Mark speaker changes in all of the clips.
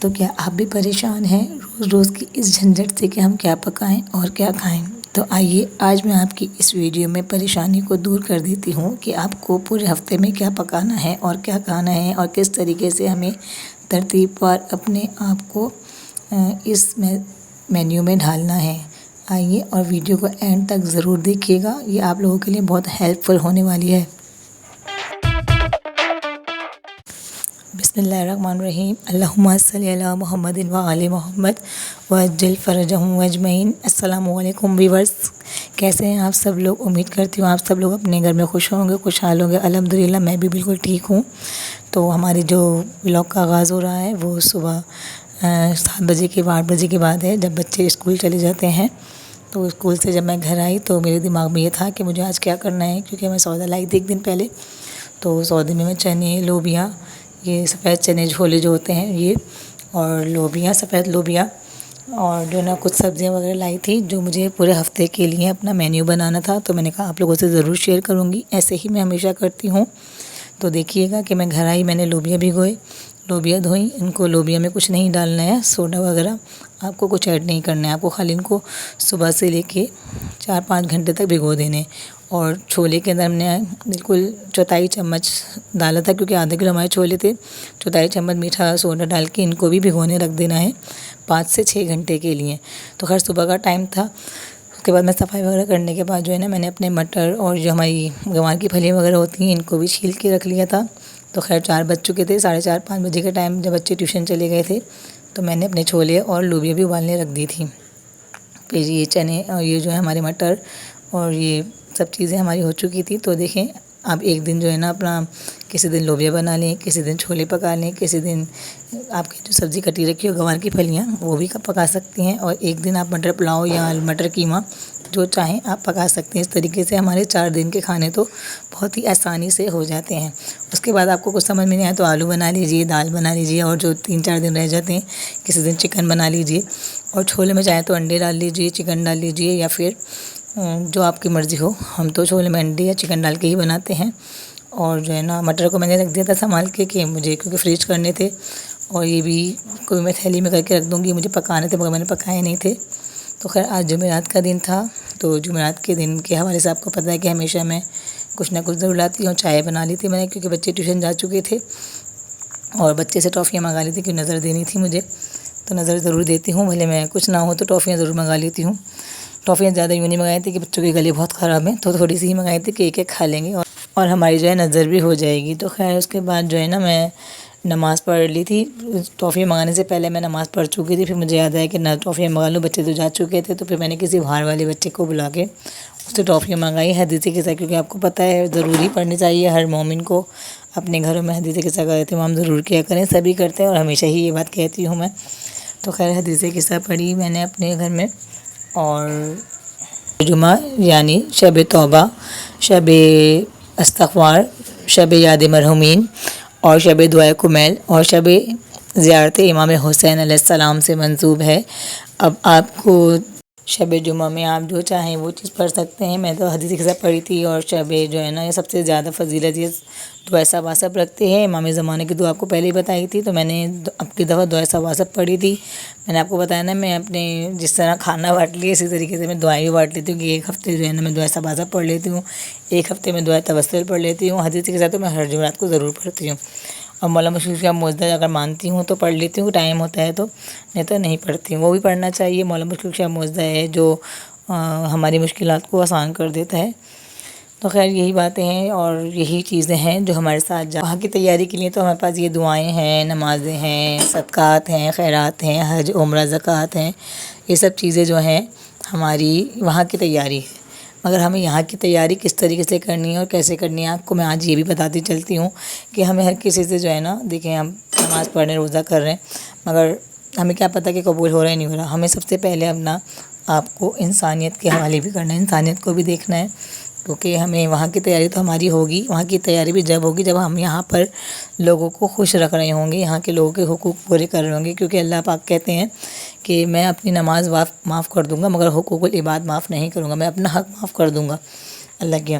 Speaker 1: تو کیا آپ بھی پریشان ہیں روز روز کی اس جھنجھٹ سے کہ ہم کیا پکائیں اور کیا کھائیں؟ تو آئیے آج میں آپ کی اس ویڈیو میں پریشانی کو دور کر دیتی ہوں کہ آپ کو پورے ہفتے میں کیا پکانا ہے اور کیا کھانا ہے اور کس طریقے سے ہمیں ترتیب وار اپنے آپ کو اس مینیو میں ڈھالنا ہے۔ آئیے اور ویڈیو کو اینڈ تک ضرور دیکھیے گا، یہ آپ لوگوں کے لیے بہت ہیلپ فل ہونے والی ہے۔ بسم اللہ الرحمن الرحیم، اللہم صلی علی محمد و آل محمد وعجل فرجہم اجمعین۔ السلام علیکم ویورز، کیسے ہیں آپ سب لوگ؟ امید کرتی ہوں آپ سب لوگ اپنے گھر میں خوش ہوں گے، خوشحال ہوں گے۔ الحمدللہ میں بھی بالکل ٹھیک ہوں۔ تو ہماری جو ولاگ کا آغاز ہو رہا ہے وہ صبح 7 بجے کے 8 بجے کے بعد ہے، جب بچے اسکول چلے جاتے ہیں۔ تو اسکول سے جب میں گھر آئی تو میرے دماغ میں یہ تھا کہ مجھے آج کیا کرنا ہے، کیونکہ میں سودا لائی تھی ایک دن پہلے۔ تو سودے میں چنے، لوبیا، یہ سفید چنے چھولے جو ہوتے ہیں یہ، اور لوبیا، سفید لوبیا، اور جو نا کچھ سبزیاں وغیرہ لائی تھی جو مجھے پورے ہفتے کے لیے اپنا مینیو بنانا تھا۔ تو میں نے کہا آپ لوگوں سے ضرور شیئر کروں گی، ایسے ہی میں ہمیشہ کرتی ہوں۔ تو دیکھیے گا کہ میں گھر آئی، میں نے لوبیا بھگوئے، لوبیا دھوئیں۔ ان کو لوبیا میں کچھ نہیں ڈالنا ہے، سوڈا وغیرہ آپ کو کچھ ایڈ نہیں کرنا ہے، آپ کو خالی ان کو صبح سے لے کے 4-5 گھنٹے تک بھگو دینے۔ اور چھولے کے اندر ہم نے بالکل 1/4 چمچ ڈالا تھا، کیونکہ آدھا کلو ہمارے چھولے تھے۔ 1/4 چمچ میٹھا سوڈا ڈال کے ان کو بھی بھگونے رکھ دینا ہے 5 سے 6 گھنٹے کے لیے۔ تو خیر صبح کا ٹائم تھا، اس کے بعد میں صفائی وغیرہ کرنے کے بعد جو ہے نا میں نے اپنے مٹر اور جو ہماری گوار کی پھلیاں وغیرہ ہوتی ہیں ان کو بھی چھیل کے رکھ لیا تھا۔ تو خیر 4 بج چکے تھے، 4:30-5 بجے کے ٹائم جب بچے ٹیوشن چلے گئے تھے تو میں نے اپنے چھولے اور لوبیا بھی ابالنے رکھ دی تھی۔ پھر یہ چنے اور یہ جو ہے ہمارے مٹر اور یہ سب چیزیں ہماری ہو چکی تھی۔ تو دیکھیں آپ ایک دن جو ہے نا اپنا کسی دن لوبیا بنا لیں، کسی دن چھولے پکا لیں، کسی دن آپ کی جو سبزی کٹی رکھی ہو گوار کی پھلیاں وہ بھی پکا سکتی ہیں، اور ایک دن آپ مٹر پلاؤ یا مٹر قیمہ جو چاہیں آپ پکا سکتے ہیں۔ اس طریقے سے ہمارے 4 دن کے کھانے تو بہت ہی آسانی سے ہو جاتے ہیں۔ اس کے بعد آپ کو کچھ سمجھ میں نہیں آئے تو آلو بنا لیجئے، دال بنا لیجئے، اور جو 3-4 دن رہ جاتے ہیں کسی دن چکن بنا لیجئے، اور چھولے میں چاہیں تو انڈے ڈال لیجئے، چکن ڈال لیجئے، یا پھر جو آپ کی مرضی ہو۔ ہم تو چھولے میں انڈے یا چکن ڈال کے ہی بناتے ہیں۔ اور جو ہے نا مٹر کو میں نے رکھ دیا تھا سنبھال کے کہ مجھے کیونکہ فریج کرنے تھے، اور یہ بھی کوئی میں تھیلی میں کر کے رکھ دوں گی، مجھے پکانے تھے مگر میں نے پکائے نہیں تھے۔ تو خیر آج جمعرات کا دن تھا، تو جمعرات کے دن کے حوالے سے آپ کو پتہ ہے کہ ہمیشہ میں کچھ نہ کچھ ضرور لاتی ہوں۔ چائے بنا لی تھی میں نے کیونکہ بچے ٹیوشن جا چکے تھے، اور بچے سے ٹافیاں منگا لی تھی کیونکہ نظر دینی تھی مجھے، تو نظر ضرور دیتی ہوں، بھلے میں کچھ نہ ہو تو ٹافیاں ضرور منگا لیتی ہوں۔ ٹافیاں زیادہ یوں نہیں منگائی تھی کہ بچوں کے گلے بہت خراب ہیں، تو تھوڑی سی ہی منگائی تھی کہ ایک کھا لیں گے اور ہماری جو ہے نظر بھی ہو جائے گی۔ تو خیر اس کے بعد جو ہے نا میں نماز پڑھ لی تھی۔ ٹافیاں منگانے سے پہلے میں نماز پڑھ چکی تھی، پھر مجھے یاد آیا کہ نہ ٹافیاں منگا لوں، بچے تو جا چکے تھے، تو پھر میں نے کسی باہر والے بچے کو بلا کے اس سے ٹافیاں منگائی حدیث قصہ، کیونکہ آپ کو پتہ ہے ضروری پڑھنی چاہیے ہر مومن کو، اپنے گھروں میں حدیث قصہ کا اہتمام ضرور کیا کریں، سبھی کرتے ہیں اور ہمیشہ ہی یہ بات کہتی ہوں میں۔ تو خیر حدیث قصہ پڑھی میں نے اپنے گھر میں، اور جمعہ یعنی شب توبہ، شب استغفار، شب یاد مرحومین، اور شب دعائے کمیل، اور شب زیارت امام حسین علیہ السلام سے منسوب ہے۔ اب آپ کو شب جمعہ میں آپ جو چاہیں وہ چیز پڑھ سکتے ہیں۔ میں تو حدیث قصہ پڑھی تھی، اور شب جو ہے نا یہ سب سے زیادہ فضیلت یہ دعائے ثواسب رکھتے ہیں۔ امام زمانے کی دعا آپ کو پہلے ہی بتائی تھی، تو میں نے اپنی دفعہ دعائے ثواسب پڑھی تھی۔ میں نے آپ کو بتایا نا میں اپنے جس طرح کھانا بانٹ لیے اسی طریقے سے میں دعائیں بھی بانٹ لیتی ہوں، کہ ایک ہفتے جو ہے نا میں دعائے ثواسب پڑھ لیتی ہوں، ایک ہفتے میں دعائے توسل پڑھ لیتی ہوں۔ حدیث قصہ تو میں ہر جمعرات کو ضرور پڑھتی ہوں، اور مولانا مشکل کا معجزہ اگر مانتی ہوں تو پڑھ لیتی ہوں، ٹائم ہوتا ہے تو، نہیں تو نہیں پڑھتی ہوں۔ وہ بھی پڑھنا چاہیے، مولانا مشکل کا معجزہ ہے جو ہماری مشکلات کو آسان کر دیتا ہے۔ تو خیر یہی باتیں ہیں اور یہی چیزیں ہیں جو ہمارے ساتھ وہاں کی تیاری کے لیے تو ہمارے پاس یہ دعائیں ہیں، نمازیں ہیں، صدقات ہیں، خیرات ہیں، حج عمرہ زکوٰۃ ہیں، یہ سب چیزیں جو ہیں ہماری وہاں کی تیاری ہے۔ مگر ہمیں یہاں کی تیاری کس طریقے سے کرنی ہے اور کیسے کرنی ہے آپ کو میں آج یہ بھی بتاتی چلتی ہوں، کہ ہمیں ہر کسی سے جو ہے نا، دیکھیں ہم نماز پڑھ رہے ہیں، روزہ کر رہے ہیں، مگر ہمیں کیا پتہ کہ قبول ہو رہا ہے نہیں ہو رہا۔ ہمیں سب سے پہلے اپنا آپ کو انسانیت کے حوالے بھی کرنا ہے، انسانیت کو بھی دیکھنا ہے، کیونکہ ہمیں وہاں کی تیاری تو ہماری ہوگی، وہاں کی تیاری بھی جب ہوگی جب ہم یہاں پر لوگوں کو خوش رکھ رہے ہوں گے، یہاں کے لوگوں کے حقوق پورے کر رہے ہوں گے، کیونکہ اللہ پاک کہتے ہیں کہ میں اپنی نماز معاف کر دوں گا مگر حقوق العباد معاف نہیں کروں گا، میں اپنا حق معاف کر دوں گا۔ اللہ کے،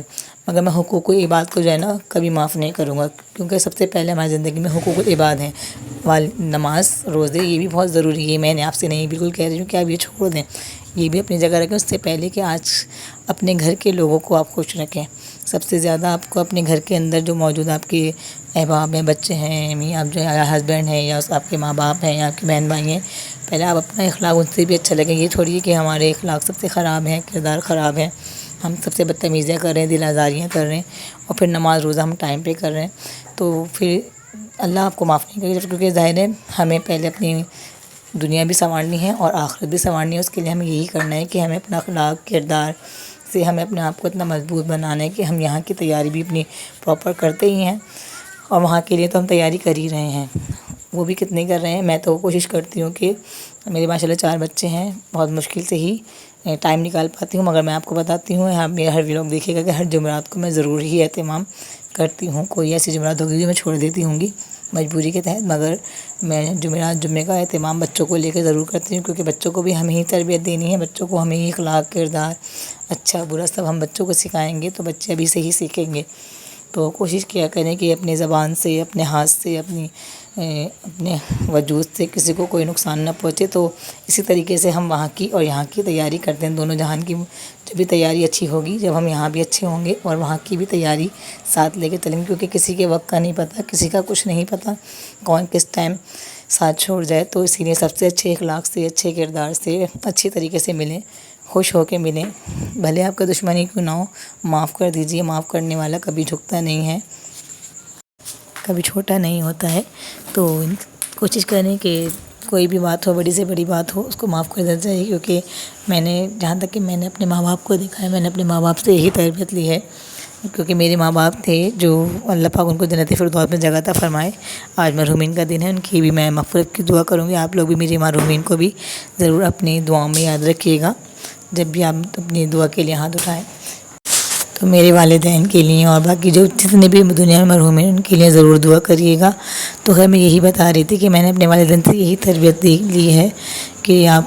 Speaker 1: مگر میں حقوق العباد کو جو ہے نا کبھی معاف نہیں کروں گا، کیونکہ سب سے پہلے ہماری زندگی میں حقوق العباد ہیں، نماز روزے یہ بھی بہت ضروری ہے، میں نے آپ سے نہیں بالکل کہہ رہی ہوں کہ آپ یہ چھوڑ دیں، یہ بھی اپنی جگہ رکھیں، اس سے پہلے کہ آج اپنے گھر کے لوگوں کو آپ خوش رکھیں، سب سے زیادہ آپ کو اپنے گھر کے اندر جو موجود آپ کے احباب ہیں، بچے ہیں، آپ جو ہسبینڈ ہیں یا آپ کے ماں باپ ہیں یا آپ کے بہن بھائی ہیں، پہلے آپ اپنا اخلاق ان سے بھی اچھا لگیں، یہ تھوڑی ہے کہ ہمارے اخلاق سب سے خراب ہیں، کردار خراب ہے، ہم سب سے بدتمیزیاں کر رہے ہیں، دل آزاریاں کر رہے ہیں، اور پھر نماز روزہ ہم ٹائم پہ کر رہے ہیں، تو پھر اللہ آپ کو معاف نہیں کرے گا، کیونکہ ظاہر ہے ہمیں پہلے اپنی دنیا بھی سنوارنی ہے اور آخرت بھی سنوارنی ہے، اس کے لیے ہمیں یہی کرنا ہے کہ ہمیں اپنا اخلاق کردار سے ہمیں اپنے آپ کو اتنا مضبوط بنانا ہے کہ ہم یہاں کی تیاری بھی اپنی پراپر کرتے ہی ہیں، اور وہاں کے لیے تو ہم تیاری کر ہی رہے ہیں، وہ بھی کتنے کر رہے ہیں، میں تو کوشش کرتی ہوں کہ میرے ماشاء اللہ 4 بچے ہیں، بہت مشکل سے ہی ٹائم نکال پاتی ہوں، مگر میں آپ کو بتاتی ہوں، آپ میرا ہر ولاگ دیکھیے گا کہ ہر جمعرات کو میں ضرور ہی اہتمام کرتی ہوں، کوئی ایسی جمعرات ہوگی جو میں چھوڑ دیتی ہوں گی مجبوری کے تحت، مگر میں جمعے کا اہتمام بچوں کو لے کے ضرور کرتی ہوں، کیونکہ بچوں کو بھی ہمیں ہی تربیت دینی ہے، بچوں کو ہمیں ہی اخلاق کردار اچھا برا سب ہم بچوں کو سکھائیں گے، تو بچے ابھی سے ہی سیکھیں گے، تو کوشش کیا کریں کہ اپنے زبان سے، اپنے ہاتھ سے، اپنے وجود سے کسی کو کوئی نقصان نہ پہنچے، تو اسی طریقے سے ہم وہاں کی اور یہاں کی تیاری کرتے ہیں، دونوں جہان کی جب بھی تیاری اچھی ہوگی، جب ہم یہاں بھی اچھے ہوں گے اور وہاں کی بھی تیاری ساتھ لے کے چلیں گے، کیونکہ کسی کے وقت کا نہیں پتہ، کسی کا کچھ نہیں پتہ، کون کس ٹائم ساتھ چھوڑ جائے، تو اسی لیے سب سے اچھے اخلاق سے، اچھے کردار سے، اچھی طریقے سے ملیں، خوش ہو کے ملیں، بھلے آپ کا دشمن ہی کیوں نہ ہو، معاف کر دیجیے، معاف کرنے والا کبھی جھکتا نہیں ہے، کبھی چھوٹا نہیں ہوتا ہے، تو کوشش کریں کہ کوئی بھی بات ہو، بڑی سے بڑی بات ہو، اس کو معاف کر دینا چاہیے، کیونکہ میں نے جہاں تک کہ میں نے اپنے ماں باپ کو دیکھا ہے، میں نے اپنے ماں باپ سے یہی تربیت لی ہے، کیونکہ میرے ماں باپ تھے جو اللہ پاک ان کو جنت فردوس میں جگہ عطا فرمائے، آج مرحومین کا دن ہے، ان کی بھی میں مغفرت کی دعا کروں گی، آپ لوگ بھی میری مرحومین کو بھی ضرور اپنی دعاؤں میں یاد رکھیے گا، جب بھی آپ اپنی دعا کے لیے ہاتھ اٹھائیں، تو میرے والدین کے لیے اور باقی جو جتنے بھی دنیا میں مرحوم ہیں ان کے لیے ضرور دعا کریے گا، تو خیر میں یہی بتا رہی تھی کہ میں نے اپنے والدین سے یہی تربیت لی ہے کہ آپ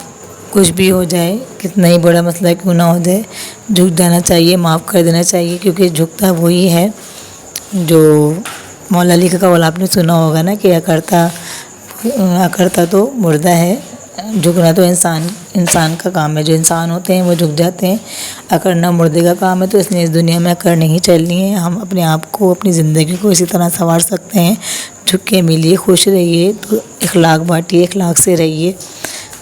Speaker 1: کچھ بھی ہو جائے، کتنا ہی بڑا مسئلہ کیوں نہ ہو جائے، جھک جانا چاہیے، معاف کر دینا چاہیے، کیونکہ جھکتا وہی ہے جو مولا علی کا قول آپ نے سنا ہوگا نا کہ اکڑتا تو مردہ ہے، جھکنا تو انسان کا کام ہے، جو انسان ہوتے ہیں وہ جھک جاتے ہیں، اکڑنا مردے کا کام ہے، تو اس لیے اس دنیا میں اکڑ نہیں چلنی ہے، ہم اپنے آپ کو، اپنی زندگی کو اسی طرح سنوار سکتے ہیں، جھک کے ملیے، خوش رہیے، تو اخلاق بانٹیے، اخلاق سے رہیے،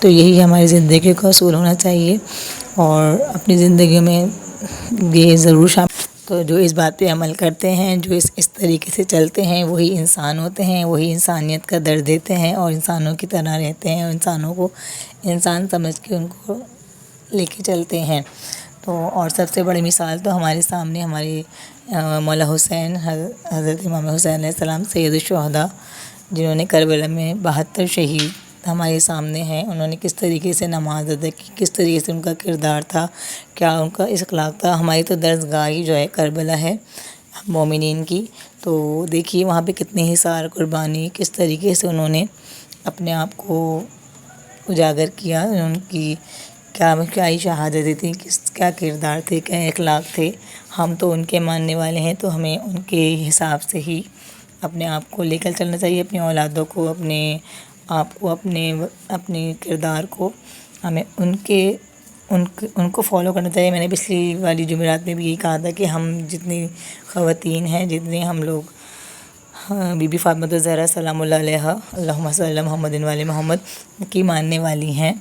Speaker 1: تو یہی ہماری زندگی کا اصول ہونا چاہیے، اور اپنی زندگی میں یہ ضرور شامل، تو جو اس بات پہ عمل کرتے ہیں، جو اس طریقے سے چلتے ہیں، وہی انسان ہوتے ہیں، وہی انسانیت کا درد دیتے ہیں، اور انسانوں کی طرح رہتے ہیں، اور انسانوں کو انسان سمجھ کے ان کو لے کے چلتے ہیں، تو اور سب سے بڑی مثال تو ہمارے سامنے ہمارے مولا حسین، حضرت امام حسین علیہ السلام سید الشہداء، جنہوں نے کربلا میں 72 شہید ہمارے سامنے ہیں، انہوں نے کس طریقے سے نماز ادا کی، کس طریقے سے ان کا کردار تھا، کیا ان کا اخلاق تھا، ہماری تو درسگاہ ہی جو ہے کربلا ہے مومنین کی، تو دیکھیے وہاں پہ کتنی حصار قربانی، کس طریقے سے انہوں نے اپنے آپ کو اجاگر کیا، ان کی کیا ہی شہادتیں تھیں، کیا کردار تھے، کیا اخلاق تھے، ہم تو ان کے ماننے والے ہیں، تو ہمیں ان کے حساب سے ہی اپنے آپ کو لے کر چلنا چاہیے، اپنی اولادوں کو، اپنے آپ کو، اپنے کردار کو، ہمیں ان کو فالو کرنا چاہیے، میں نے پچھلی والی جمعرات میں بھی یہی کہا تھا کہ ہم جتنی خواتین ہیں، جتنے ہم لوگ بی بی فاطمہ الزہرا سلام اللہ علیہا، اللہم صلی علی محمد و علی محمد کی ماننے والی ہیں،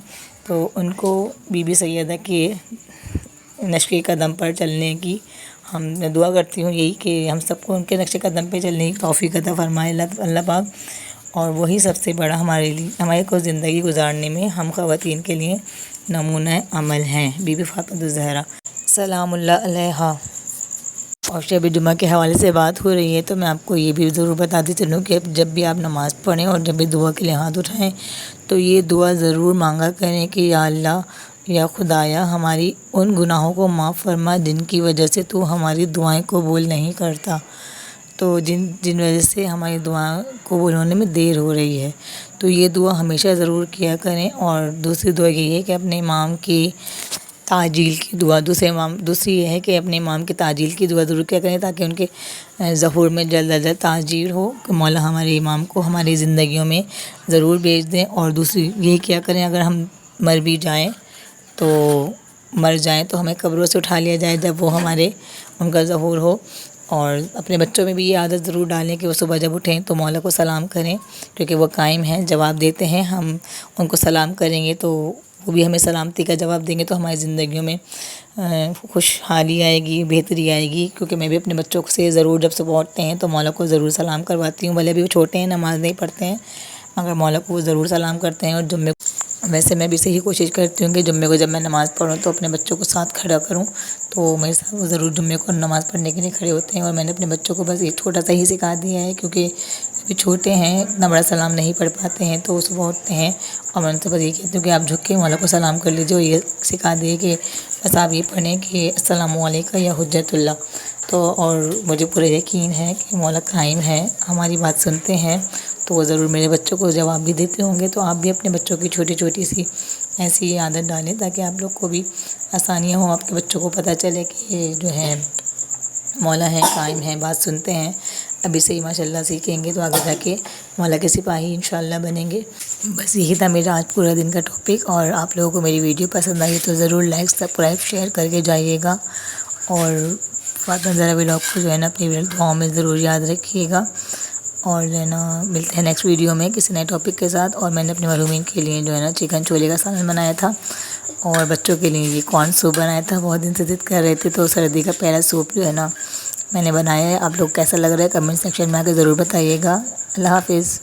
Speaker 1: تو ان کو بی بی سیدہ کے نقش قدم پر چلنے کی میں دعا کرتی ہوں، یہی کہ ہم سب کو ان کے نقش قدم پہ چلنے کی توفیق عطا فرمائے اللہ پاک، اور وہی سب سے بڑا ہمارے کو زندگی گزارنے میں ہم خواتین کے لیے نمونہ عمل ہیں، بی بی فاطمہ الزہرا سلام اللہ علیہا۔ اور شب جمعہ کے حوالے سے بات ہو رہی ہے، تو میں آپ کو یہ بھی ضرور بتاتی چلوں کہ جب بھی آپ نماز پڑھیں اور جب بھی دعا کے لیے ہاتھ اٹھائیں، تو یہ دعا ضرور مانگا کریں کہ یا اللہ، یا خدایا، ہماری ان گناہوں کو معاف فرما جن کی وجہ سے تو ہماری دعائیں قبول نہیں کرتا، تو جن وجہ سے ہماری دعائیں قبول ہونے میں دیر ہو رہی ہے، تو یہ دعا ہمیشہ ضرور کیا کریں، اور دوسری دعا یہ ہے کہ اپنے امام کی تعجیل کی دعا، دوسری یہ ہے کہ اپنے امام کی تعجیل کی دعا ضرور کیا کریں تاکہ ان کے ظہور میں جلد از جلد تعجیل ہو، کہ مولا ہمارے امام کو ہماری زندگیوں میں ضرور بھیج دیں۔ اور دوسری یہ کیا کریں، اگر ہم مر بھی جائیں تو ہمیں قبروں سے اٹھا لیا جائے جب وہ ان کا ظہور ہو۔ اور اپنے بچوں میں بھی یہ عادت ضرور ڈالیں کہ وہ صبح جب اٹھیں تو مولا کو سلام کریں، کیونکہ وہ قائم ہیں، جواب دیتے ہیں۔ ہم ان کو سلام کریں گے تو وہ بھی ہمیں سلامتی کا جواب دیں گے، تو ہماری زندگیوں میں خوشحالی آئے گی، بہتری آئے گی۔ کیونکہ میں بھی اپنے بچوں سے ضرور جب صبح اٹھتے ہیں تو مولا کو ضرور سلام کرواتی ہوں، بھلے بھی وہ چھوٹے ہیں، نماز نہیں پڑھتے ہیں، مگر مولا کو وہ ضرور سلام کرتے ہیں۔ اور ویسے میں بھی صحیح کوشش کرتی ہوں کہ جمعے کو جب میں نماز پڑھوں تو اپنے بچوں کو ساتھ کھڑا کروں، تو میرے ساتھ وہ ضرور جمعے کو نماز پڑھنے کے لیے کھڑے ہوتے ہیں۔ اور میں نے اپنے بچوں کو بس یہ چھوٹا سا ہی سکھا دیا ہے، کیونکہ ابھی چھوٹے ہیں، اتنا بڑا سلام نہیں پڑھ پاتے ہیں، تو وہ صبح اٹھتے ہیں اور میں ان سے بس یہ کہتی ہوں کہ آپ جھک کے مولا کو سلام کر لیجیے، اور یہ سکھا دیے کہ بس آپ یہ پڑھیں کہ السلام علیکم یا حجت اللہ۔ تو اور مجھے پورا یقین ہے کہ مولا قائم ہے، ہماری بات سنتے ہیں، تو وہ ضرور میرے بچوں کو جواب بھی دیتے ہوں گے۔ تو آپ بھی اپنے بچوں کی چھوٹی چھوٹی سی ایسی عادت ڈالیں تاکہ آپ لوگ کو بھی آسانیاں ہوں، آپ کے بچوں کو پتہ چلے کہ یہ جو ہے مولا ہیں، قائم ہیں، بات سنتے ہیں۔ ابھی سے ہی ماشاء اللہ سیکھیں گے تو آگے جا کے مولا کے سپاہی انشاءاللہ بنیں گے۔ بس یہی تھا میرا آج پورا دن کا ٹاپک، اور آپ لوگوں کو میری ویڈیو پسند آئی تو ضرور لائک سبسکرائب شیئر کر کے جائیے گا، اور فاطمہ زہرا ولاگ کو جو ہے نا اپنی دعاؤں میں ضرور یاد رکھیے گا۔ اور جو ہے نا ملتے ہیں نیکسٹ ویڈیو میں کسی نئے ٹاپک کے ساتھ۔ اور میں نے اپنے محرومین کے لیے جو ہے نا چکن چھولے کا سالن بنایا تھا، اور بچوں کے لیے یہ کارن سوپ بنایا تھا، بہت دن سے ضد کر رہے تھے، تو سردی کا پہلا سوپ جو ہے نا میں نے بنایا ہے۔ آپ لوگ کیسا لگ رہا ہے کمنٹ سیکشن میں آ کے ضرور بتائیے گا۔ اللہ حافظ۔